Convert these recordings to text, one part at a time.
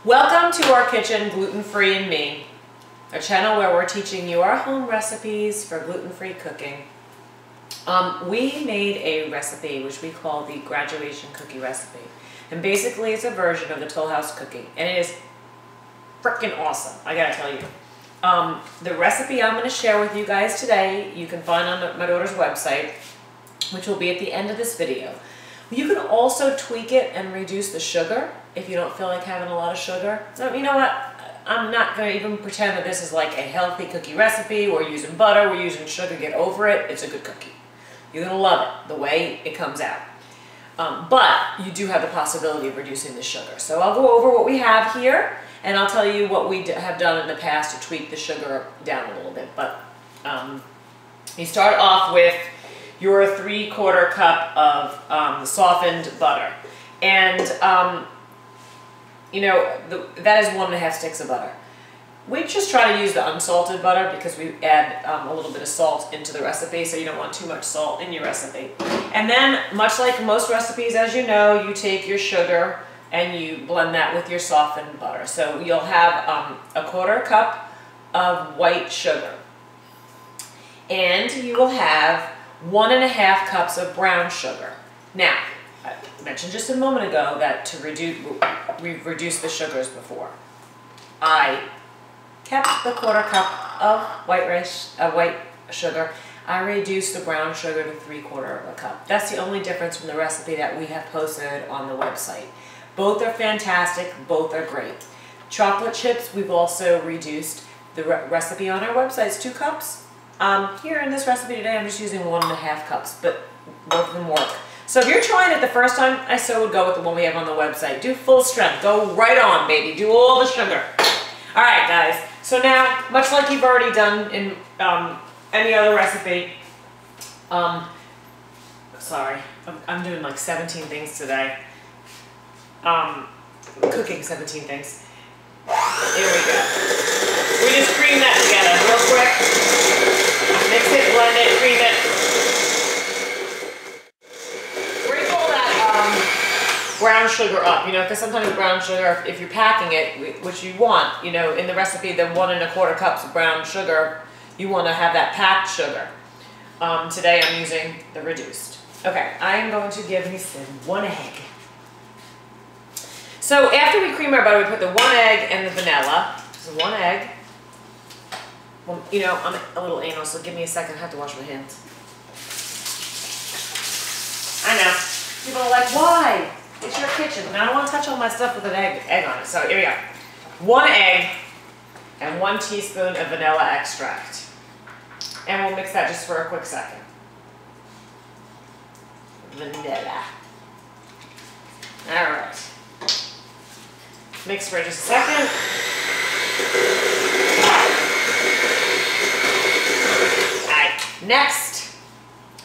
Welcome to our kitchen, Gluten-free and Me, a channel where we're teaching you our home recipes for gluten-free cooking. We made a recipe which we call the graduation cookie recipe. And basically it's a version of the Toll House cookie. And it is freaking awesome, I gotta tell you. The recipe I'm gonna share with you guys today, you can find on my daughter's website, which will be at the end of this video. You can also tweak it and reduce the sugar if you don't feel like having a lot of sugar. So, you know what? I'm not going to even pretend that this is like a healthy cookie recipe. We're using butter, we're using sugar. Get over it. It's a good cookie. You're going to love it the way it comes out. But you do have the possibility of reducing the sugar. So I'll go over what we have here, and I'll tell you what we have done in the past to tweak the sugar down a little bit. But you start off with your 3/4 cup of softened butter. And, you know, that is 1.5 sticks of butter. We just try to use the unsalted butter because we add a little bit of salt into the recipe, so you don't want too much salt in your recipe. And then, much like most recipes, as you know, you take your sugar and you blend that with your softened butter. So you'll have 1/4 cup of white sugar. And you will have 1.5 cups of brown sugar. Now, I mentioned just a moment ago that we've reduced the sugars before. I kept the 1/4 cup of white sugar. I reduced the brown sugar to 3/4 cup. That's the only difference from the recipe that we have posted on the website. Both are fantastic, both are great. Chocolate chips, we've also reduced. The recipe on our website is 2 cups. Here in this recipe today, I'm just using 1.5 cups, but both of them work. So if you're trying it the first time, I still would go with the one we have on the website. Do full strength. Go right on, baby. Do all the sugar. All right, guys. So now, much like you've already done in any other recipe, sorry, I'm doing like 17 things today. Cooking 17 things. Here we go. We just cream that together real quick. Mix it, blend it, cream it. Sprinkle that brown sugar up, you know, because sometimes brown sugar, if you're packing it, which you want, you know, in the recipe, the 1.25 cups of brown sugar, you want to have that packed sugar. Today I'm using the reduced. Okay, I am going to give me 1 egg. So after we cream our butter, we put the 1 egg and the vanilla. So 1 egg. Well, you know, I'm a little anal, so give me a second. I have to wash my hands. I know. People are like, why? It's your kitchen. And I don't want to touch all my stuff with an egg on it. So here we go. 1 egg and 1 teaspoon of vanilla extract. And we'll mix that just for a quick second. Vanilla. All right. Mix for just a second. Next,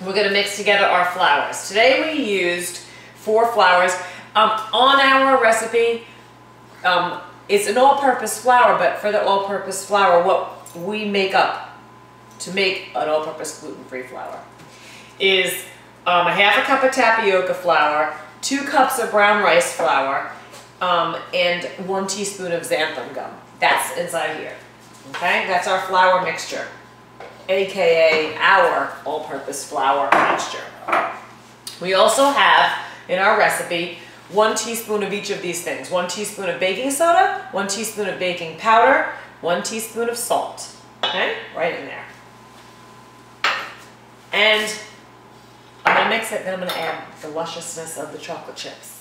we're going to mix together our flours. Today we used 4 flours. On our recipe, it's an all-purpose flour, but for the all-purpose flour, what we make up to make an all-purpose gluten-free flour is 1/2 cup of tapioca flour, 2 cups of brown rice flour, and 1 teaspoon of xanthan gum. That's inside here. Okay, that's our flour mixture, aka our all-purpose flour mixture. We also have in our recipe 1 teaspoon of each of these things. 1 teaspoon of baking soda, 1 teaspoon of baking powder, 1 teaspoon of salt. Okay, right in there. And I'm gonna mix it, then I'm gonna add the lusciousness of the chocolate chips.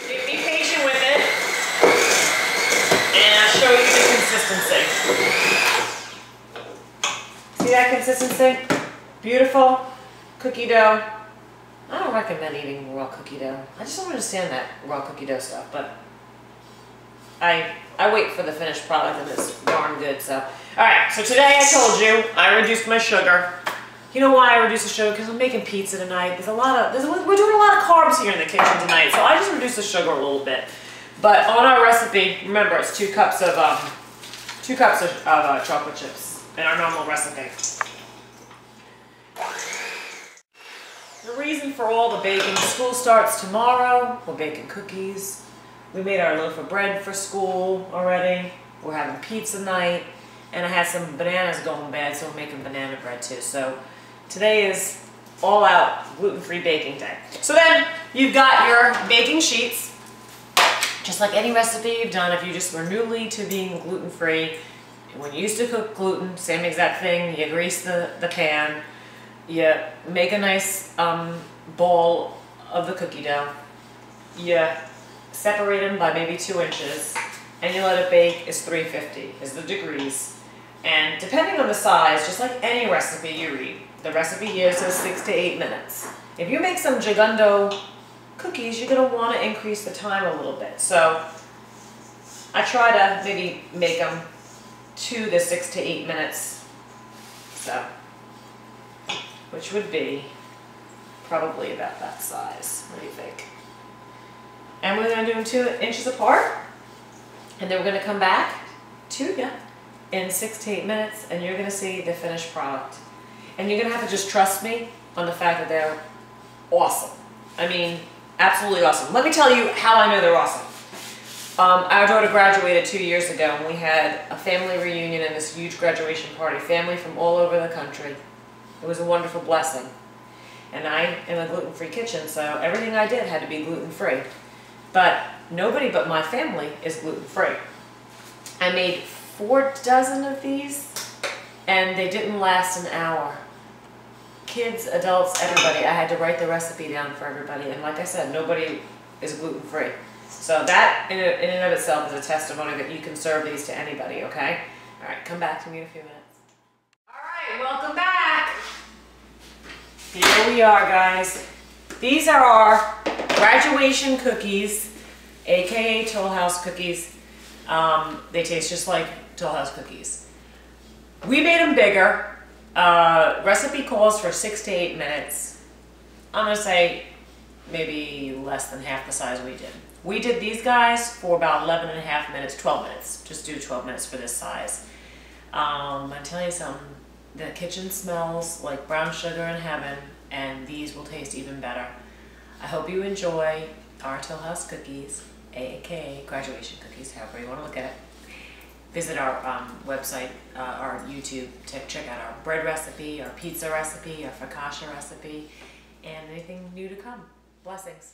Be patient with it, and I'll show you the consistency. See that consistency? Beautiful cookie dough. I don't recommend eating raw cookie dough. I just don't understand that raw cookie dough stuff, but I wait for the finished product and it's darn good. So, all right. So today I told you I reduced my sugar. You know why I reduced the sugar? Because I'm making pizza tonight. We're doing a lot of carbs here in the kitchen tonight, so I just reduced the sugar a little bit. But on our recipe, remember it's 2 cups of chocolate chips. In our normal recipe. The reason for all the baking, school starts tomorrow, we're baking cookies. We made our loaf of bread for school already. We're having pizza night. And I had some bananas going bad, so we're making banana bread too. So today is all out gluten-free baking day. So then you've got your baking sheets. Just like any recipe you've done, if you just were newly to being gluten-free, when you used to cook gluten, same exact thing. You grease the pan. You make a nice ball of the cookie dough. You separate them by maybe 2 inches, and you let it bake is 350 is the degrees. And depending on the size, just like any recipe you read, the recipe here says 6 to 8 minutes. If you make some gigundo cookies, you're going to want to increase the time a little bit. So I try to maybe make them 2 to 6 to 8 minutes. So, which would be probably about that size. What do you think? And we're going to do them 2 inches apart. And then we're going to come back to you in 6 to 8 minutes, and you're going to see the finished product. And you're going to have to just trust me on the fact that they're awesome. I mean, absolutely awesome. Let me tell you how I know they're awesome. Our daughter graduated 2 years ago, and we had a family reunion and this huge graduation party. Family from all over the country. It was a wonderful blessing. And I am a gluten-free kitchen, so everything I did had to be gluten-free. But nobody but my family is gluten-free. I made 4 dozen of these, and they didn't last an hour. Kids, adults, everybody. I had to write the recipe down for everybody, and like I said, nobody is gluten-free. So that in and of itself is a testimony that you can serve these to anybody, okay? All right, come back to me in a few minutes. All right, welcome back. Here we are, guys. These are our graduation cookies, aka Toll House cookies. They taste just like Toll House cookies. We made them bigger. Recipe calls for 6 to 8 minutes. I'm gonna say maybe less than half the size we did. We did these guys for about 11 and a half minutes, 12 minutes. Just do 12 minutes for this size. I'm gonna tell you something. The kitchen smells like brown sugar in heaven, and these will taste even better. I hope you enjoy our Toll House cookies, aka graduation cookies, however you want to look at it. Visit our website, our YouTube, to check out our bread recipe, our pizza recipe, our focaccia recipe, and anything new to come. Blessings.